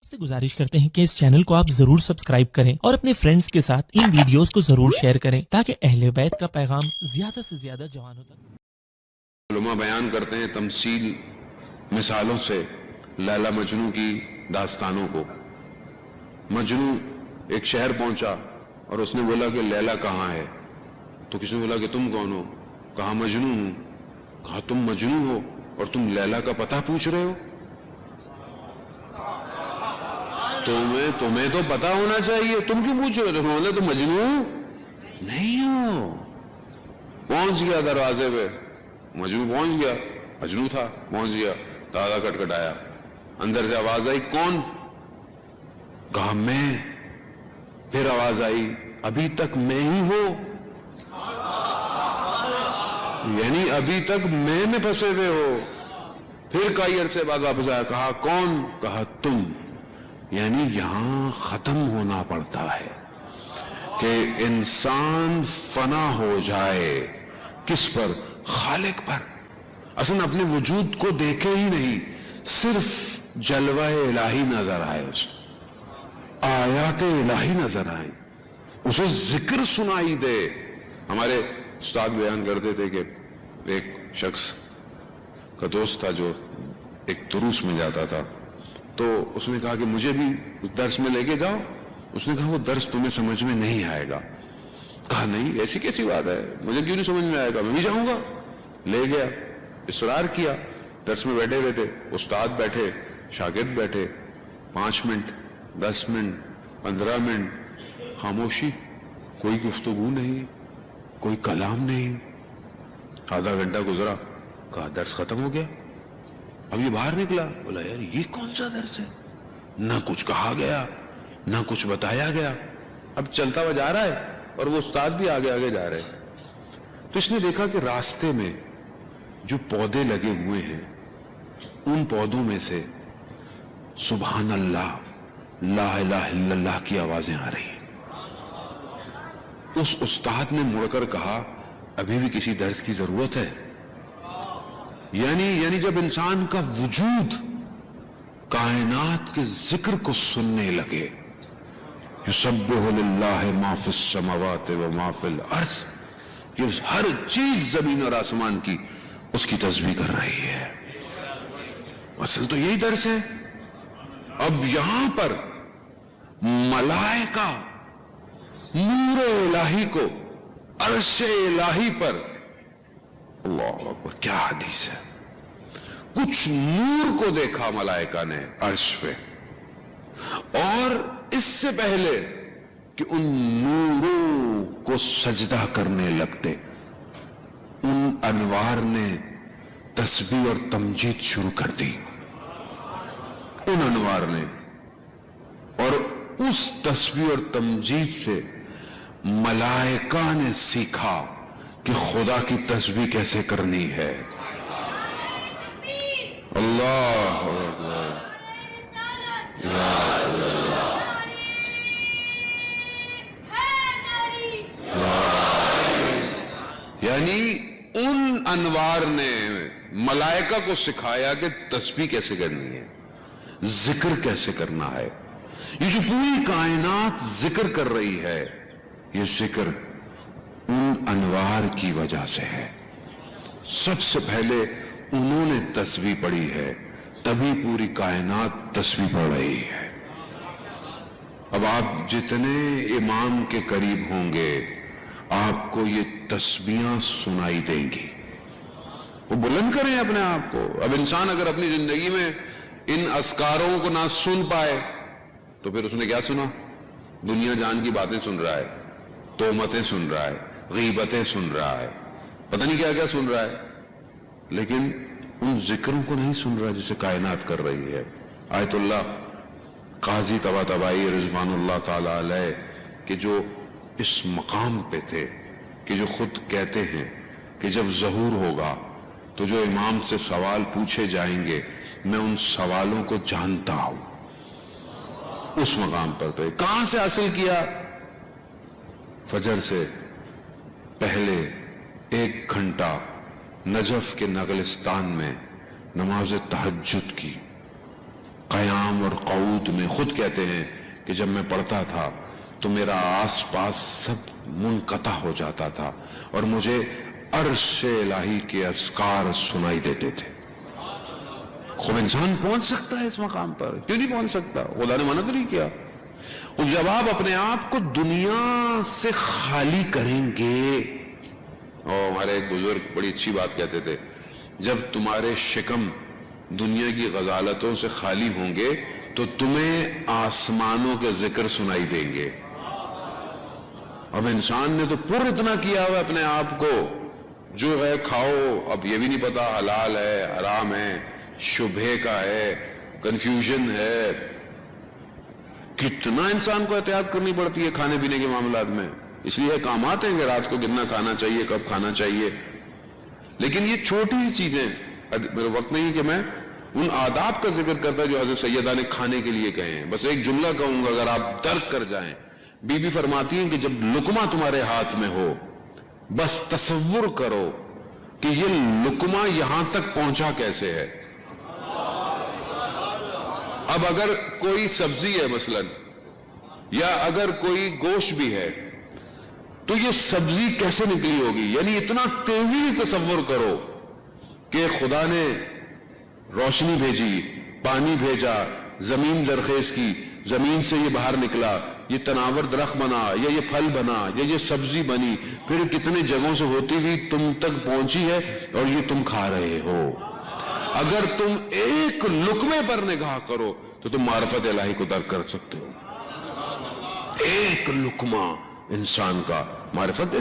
سے گزارش کرتے ہیں کہ اس چینل کو آپ ضرور سبسکرائب کریں اور اپنے فرینڈز کے ساتھ ان ویڈیوز کو ضرور شیئر کریں تاکہ اہل بیت کا پیغام زیادہ سے زیادہ جوانوں تک۔ علماء بیان کرتے ہیں تمثیل مثالوں سے لیلا مجنوں کی داستانوں کو۔ مجنوں ایک شہر پہنچا اور اس نے بولا کہ لیلا کہاں ہے؟ تو کسی نے بولا کہ تم کون ہو؟ کہا مجنوں ہوں۔ کہا تم مجنوں ہو اور تم لیلا کا پتہ پوچھ رہے ہو؟ تمہیں تو پتہ ہونا چاہیے، تم کیوں پوچھ رہے ہو؟ تو مجنوں نہیں ہو۔ پہنچ گیا دروازے پہ، مجنوں پہنچ گیا، مجنوں تھا، پہنچ گیا، دروازہ کھٹکھٹایا، اندر سے آواز آئی کون؟ کہا میں۔ پھر آواز آئی ابھی تک میں ہی ہوں، یعنی ابھی تک میں پھنسے ہوئے ہو۔ پھر کئی عرصے بعد واپس آیا، کہا کون؟ کہا تم۔ یعنی یہاں ختم ہونا پڑتا ہے کہ انسان فنا ہو جائے کس پر؟ خالق پر۔ اصلا اپنے وجود کو دیکھے ہی نہیں، صرف جلوہ الہی نظر آئے، اسے آیات الہی نظر آئے، اسے ذکر سنائی دے۔ ہمارے استاد بیان کرتے تھے کہ ایک شخص کا دوست تھا جو ایک دروس میں جاتا تھا، تو اس نے کہا کہ مجھے بھی درس میں لے کے جاؤ۔ اس نے کہا وہ درس تمہیں سمجھ میں نہیں آئے گا۔ کہا نہیں، ایسی کیسی بات ہے، مجھے کیوں نہیں سمجھ میں آئے گا، میں بھی جاؤں گا۔ لے گیا، اصرار کیا، درس میں بیٹھے ہوئے تھے، استاد بیٹھے، شاگرد بیٹھے، 5 منٹ 10 منٹ 15 منٹ خاموشی، کوئی گفتگو نہیں، کوئی کلام نہیں۔ آدھا گھنٹہ گزرا، کہا درس ختم ہو گیا۔ اب یہ باہر نکلا، بولا یار یہ کون سا درس ہے؟ نہ کچھ کہا گیا، نہ کچھ بتایا گیا۔ اب چلتا ہوا جا رہا ہے اور وہ استاد بھی آگے آگے جا رہے ہیں۔ تو اس نے دیکھا کہ راستے میں جو پودے لگے ہوئے ہیں ان پودوں میں سے سبحان اللہ، لا الہ الا اللہ کی آوازیں آ رہی ہیں۔ اس استاد نے مڑ کر کہا ابھی بھی کسی درس کی ضرورت ہے؟ یعنی جب انسان کا وجود کائنات کے ذکر کو سننے لگے، یسبح للہ ما فی السماوات و ما فی الارض، یہ ہر چیز زمین اور آسمان کی اس کی تسبیح کر رہی ہے۔ اصل تو یہی درس ہے۔ اب یہاں پر ملائکہ نور الہی کو عرش الہی پر، اللہ اکبر کیا حدیث ہے، کچھ نور کو دیکھا ملائکہ نے عرش پہ، اور اس سے پہلے کہ ان نوروں کو سجدہ کرنے لگتے، ان انوار نے تسبیح اور تمجید شروع کر دی، ان انوار نے۔ اور اس تسبیح اور تمجید سے ملائکہ نے سیکھا کہ خدا کی تسبیح کیسے کرنی ہے۔ اللہ اکبر، یعنی ان انوار نے ملائکہ کو سکھایا کہ تسبیح کیسے کرنی ہے، ذکر کیسے کرنا ہے۔ یہ جو پوری کائنات ذکر کر رہی ہے، یہ ذکر ان انوار کی وجہ سے ہے۔ سب سے پہلے انہوں نے تسبیح پڑھی ہے، تبھی پوری کائنات تسبیح پڑھ رہی ہے۔ اب آپ جتنے امام کے قریب ہوں گے آپ کو یہ تسبیحاں سنائی دیں گی۔ وہ بلند کریں اپنے آپ کو۔ اب انسان اگر اپنی زندگی میں ان اذکاروں کو نہ سن پائے تو پھر اس نے کیا سنا؟ دنیا جان کی باتیں سن رہا ہے، تہمتیں سن رہا ہے، غیبتیں سن رہا ہے، پتہ نہیں کیا کیا سن رہا ہے، لیکن ان ذکروں کو نہیں سن رہا جسے کائنات کر رہی ہے۔ آیت اللہ قاضی طباطبائی رضوان اللہ تعالی علیہ کہ جو اس مقام پہ تھے، کہ جو خود کہتے ہیں کہ جب ظہور ہوگا تو جو امام سے سوال پوچھے جائیں گے میں ان سوالوں کو جانتا ہوں۔ اس مقام پر تھے۔ کہاں سے حاصل کیا؟ فجر سے پہلے 1 گھنٹہ نجف کے نگلستان میں نماز تہجد کی، قیام اور قعود میں خود کہتے ہیں کہ جب میں پڑھتا تھا تو میرا آس پاس سب منقطع ہو جاتا تھا اور مجھے عرش الہی کے اذکار سنائی دیتے تھے. خوب انسان پہنچ سکتا ہے اس مقام پر, کیوں نہیں پہنچ سکتا؟ خدا نے منع تو نہیں کیا. اور جب آپ اپنے آپ کو دنیا سے خالی کریں گے, اور ہمارے ایک بزرگ بڑی اچھی بات کہتے تھے, جب تمہارے شکم دنیا کی غزالتوں سے خالی ہوں گے تو تمہیں آسمانوں کے ذکر سنائی دیں گے. اب انسان نے تو پر اتنا کیا ہوا اپنے آپ کو, جو ہے کھاؤ, اب یہ بھی نہیں پتا حلال ہے حرام ہے, شبہے کا ہے, کنفیوژن ہے. کتنا انسان کو احتیاط کرنی پڑتی ہے کھانے پینے کے معاملات میں. اس لیے احکامات ہیں کہ رات کو کتنا کھانا چاہیے, کب کھانا چاہیے. لیکن یہ چھوٹی سی چیزیں, میرے وقت نہیں کہ میں ان آداب کا ذکر کرتا جو حضرت سیدہ نے کھانے کے لیے کہے ہیں. بس ایک جملہ کہوں گا اگر آپ درک کر جائیں. بی بی فرماتی ہیں کہ جب لقمہ تمہارے ہاتھ میں ہو, بس تصور کرو کہ یہ لقمہ یہاں تک پہنچا کیسے ہے. اب اگر کوئی سبزی ہے مثلا, یا اگر کوئی گوشت بھی ہے, تو یہ سبزی کیسے نکلی ہوگی. یعنی اتنا تیزی سے تصور کرو کہ خدا نے روشنی بھیجی, پانی بھیجا, زمین زرخیز کی, زمین سے یہ باہر نکلا, یہ تناور درخت بنا, یا یہ پھل بنا, یا یہ سبزی بنی, پھر کتنے جگہوں سے ہوتی ہوئی تم تک پہنچی ہے اور یہ تم کھا رہے ہو. اگر تم ایک لقمے پر نگاہ کرو تو تم معرفت الہی کو درک کر سکتے ہو. ایک لقمہ انسان کا معرفت